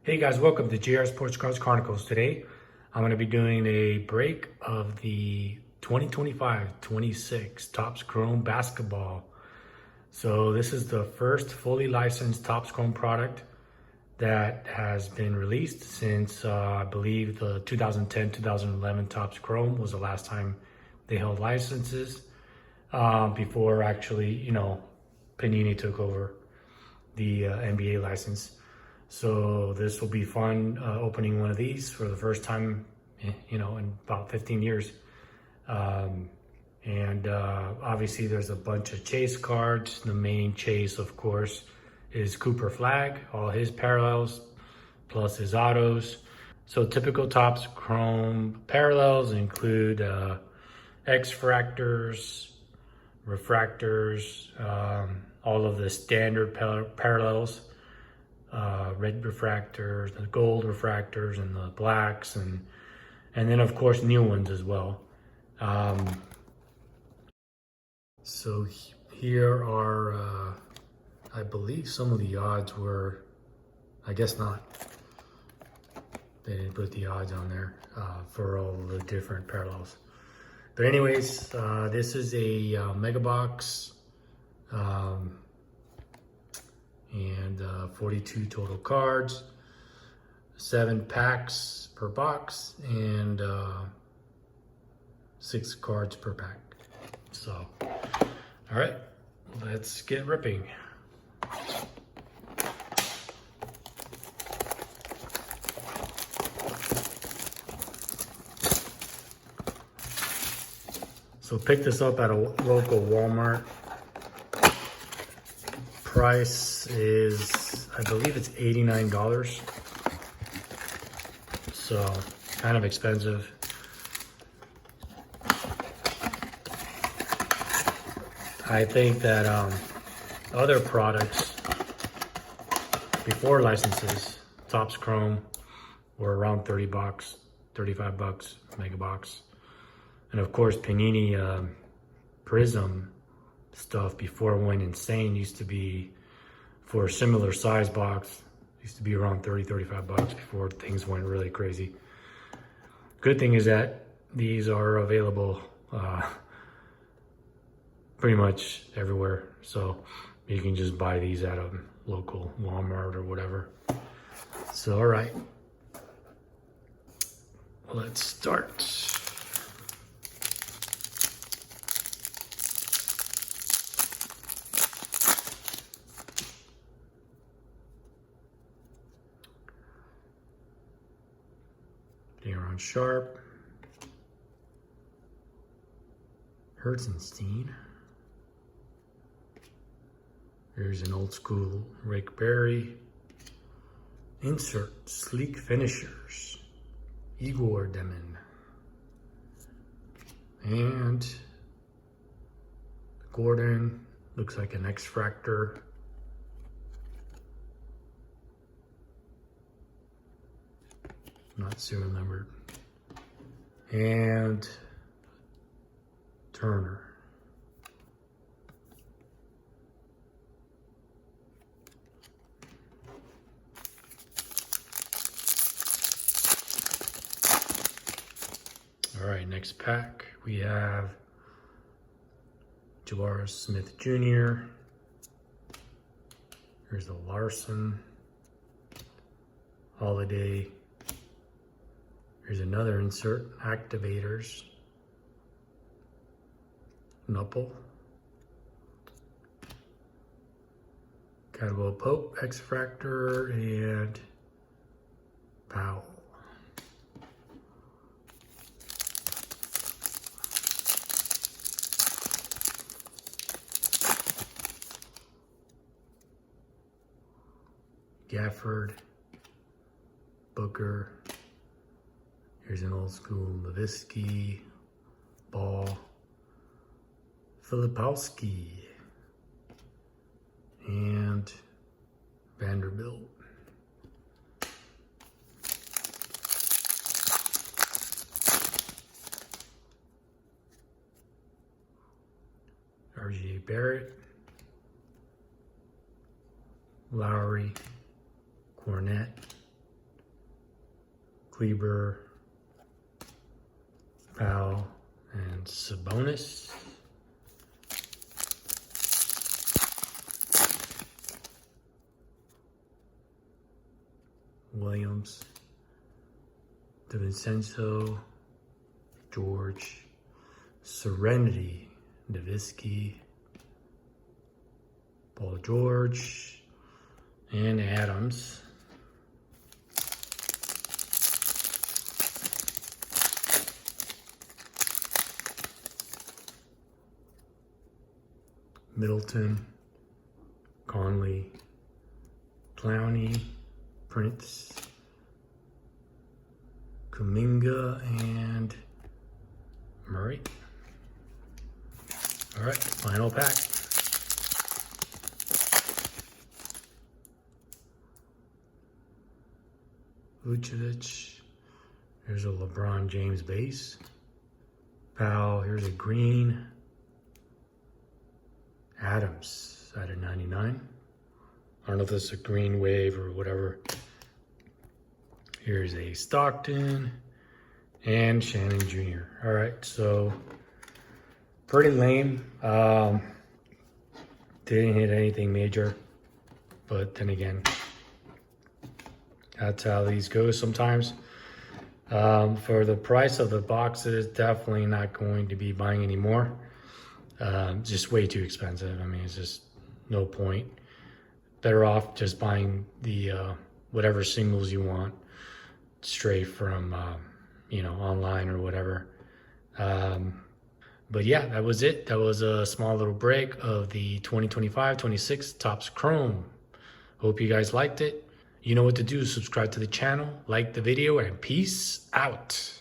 Hey guys, welcome to JR Sportscards Chronicles. Today, I'm going to be doing a break of the 2025-26 Topps Chrome basketball. So this is the first fully licensed Topps Chrome product that has been released since I believe the 2010-2011 Topps Chrome was the last time they held licenses before actually, Panini took over the NBA license. So this will be fun opening one of these for the first time, in about 15 years. Obviously there's a bunch of chase cards. The main chase, of course, is Cooper Flag, all his parallels, plus his autos. So typical Topps Chrome parallels include X-fractors, refractors, all of the standard parallels. Red refractors, the gold refractors, and the blacks, and then of course new ones as well. So here are, I believe some of the odds were, I guess not. They didn't put the odds on there for all the different parallels. But anyways, this is a mega box. And 42 total cards, 7 packs per box, and 6 cards per pack. So, all right, let's get ripping. So pick this up at a local Walmart. Price is, I believe it's $89. So kind of expensive. I think that other products before licenses, Topps Chrome, were around 30 bucks, 35 bucks, mega box. And of course Panini Prism stuff before it went insane used to be, for a similar size box, used to be around 30-35 bucks before things went really crazy. Good thing is that these are available pretty much everywhere, so you can just buy these at a local Walmart or whatever. So all right, let's start. Aaron Sharp, Herzenstein. Here's an old school Rick Barry. Insert Sleek Finishers, Igor Demon. And Gordon, looks like an X-fractor. Not serial numbered. And Turner. All right, next pack we have Jabari Smith Jr. Here's the Larson, Holiday. Here's another insert, Activators, Nupple, Cadwell Pope, X-fractor, and Powell. Gafford, Booker. Here's an old school Levinsky, Ball, Filipowski, and Vanderbilt. R.J. Barrett, Lowry, Cornette, Kleber, Powell, and Sabonis. Williams, DiVincenzo, George, Serenity, Nowitzki, Paul George, and Adams. Middleton, Conley, Clowney, Prince, Kuminga, and Murray. All right, final pack. Vucevic, here's a LeBron James base. Powell, here's a green. Adams out of 99. I don't know if this is a green wave or whatever. Here's a Stockton and Shannon Jr. All right, so pretty lame. Didn't hit anything major, but then again, that's how these go sometimes. For the price of the boxes, definitely not going to be buying any more. Just way too expensive. I mean, it's just no point. Better off just buying the whatever singles you want straight from online or whatever. But yeah, that was it. That was a small little break of the 2025-26 Topps Chrome. Hope you guys liked it. You know what to do. Subscribe to the channel, like the video, and peace out.